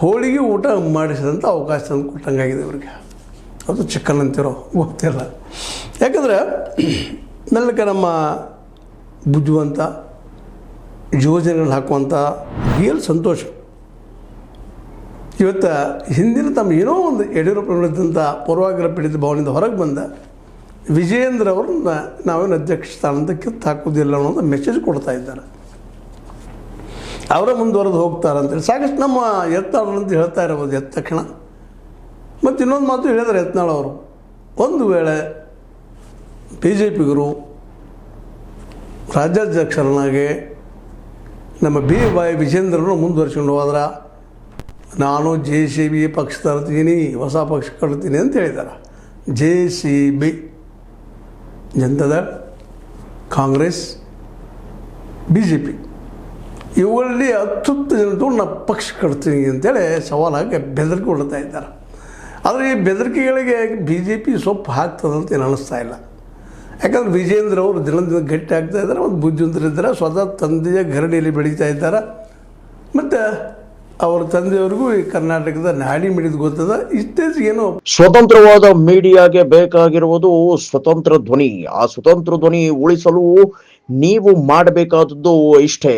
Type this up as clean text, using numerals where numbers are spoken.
ಹೋಳಿಗೆ ಊಟ ಮಾಡಿಸಿದಂಥ ಅವಕಾಶ ತಂದು ಕೊಟ್ಟಂಗಾಗಿದೆ ಇವ್ರಿಗೆ. ಅದು ಚಿಕನ್ ಅಂತಿರೋ ಗೊತ್ತಿಲ್ಲ. ಯಾಕಂದ್ರೆ ಮೆಲ್ಲಕ್ಕೆ ನಮ್ಮ ಬುದ್ಧಿವಂತ ಯೋಜನೆಗಳು ಹಾಕುವಂಥ ರಿಯಲ್ ಸಂತೋಷ ಇವತ್ತು ಹಿಂದಿನ ತಮ್ಮ ಏನೋ ಒಂದು ಯಡಿಯೂರಪ್ಪನವರಿದ್ದಂಥ ಪೂರ್ವಾಗ್ರಹ ಪೀಡಿತ ಭವನದಿಂದ ಹೊರಗೆ ಬಂದ ವಿಜಯೇಂದ್ರ ಅವ್ರನ್ನ ನಾವೇನು ಅಧ್ಯಕ್ಷ ಸ್ಥಾನದಿಂದ ಕಿತ್ತು ಹಾಕೋದಿಲ್ಲ ಅನ್ನೋದು ಮೆಸೇಜ್ ಕೊಡ್ತಾ ಇದ್ದಾರೆ. ಅವರ ಮುಂದುವರೆದು ಹೋಗ್ತಾರೆ ಅಂತೇಳಿ ಸಾಕಷ್ಟು ನಮ್ಮ ಯತ್ನಾಳ್ ಅಂತ ಹೇಳ್ತಾ ಇರ್ಬೋದು ಎದ್ದ ತಕ್ಷಣ. ಮತ್ತು ಇನ್ನೊಂದು ಮಾತು ಹೇಳಿದ್ದಾರೆ ಯತ್ನಾಳ್ ಅವರು, ಒಂದು ವೇಳೆ ಬಿ ಜೆ ಪಿಗರು ರಾಜ್ಯಾಧ್ಯಕ್ಷರನ್ನಾಗಿ ನಮ್ಮ BY ವಿಜೇಂದ್ರನು ಮುಂದುವರ್ಸ್ಕೊಂಡು ಹೋದ್ರೆ ನಾನು JCB ಪಕ್ಷ ತರ್ತೀನಿ, ಹೊಸ ಪಕ್ಷ ಕಟ್ತೀನಿ ಅಂತ ಹೇಳಿದ್ದಾರೆ. JCB ಜನತಾದಳ, ಕಾಂಗ್ರೆಸ್, BJP ಇವುಗಳಲ್ಲಿ 10 ಜನ ತಗೊಂಡು ನಾನು ಪಕ್ಷ ಕಟ್ತೀನಿ ಅಂತೇಳಿ ಸವಾಲಾಗಿ ಬೆದರಿಕೆ ಕೊಡ್ತಾ ಇದ್ದಾರೆ. ಆದರೆ ಈ ಬೆದರಿಕೆಗಳಿಗೆ BJP ಸೊಪ್ಪು ಹಾಕ್ತದಂತ ಏನು ಅನ್ನಿಸ್ತಾ ಇಲ್ಲ. ಯಾಕಂದ್ರೆ ವಿಜೇಂದ್ರ ಅವರು ದಿನದಿಂದ ಗಟ್ಟಿ ಆಗ್ತಾ ಇದ್ದಾರೆ, ಒಂದು ಬುದ್ಧಿವಂತರಿದ್ದಾರೆ, ಸ್ವತಃ ತಂದೆಯ ಗರಡಿಯಲ್ಲಿ ಬೆಳೀತಾ ಇದ್ದಾರೆ. ಮತ್ತು ಅವ್ರ ತಂದೆಯವ್ರಿಗೂ ಈ ಕರ್ನಾಟಕದ ನಾಡಿ ಮಿಡಿದು ಗೊತ್ತದ. ಇತ್ತೀಚೆಗೇನು ಸ್ವತಂತ್ರವಾದ ಮೀಡಿಯಾಗೆ ಬೇಕಾಗಿರುವುದು ಸ್ವತಂತ್ರ ಧ್ವನಿ. ಆ ಸ್ವತಂತ್ರ ಧ್ವನಿ ಉಳಿಸಲು ನೀವು ಮಾಡಬೇಕಾದದ್ದು ಇಷ್ಟೇ.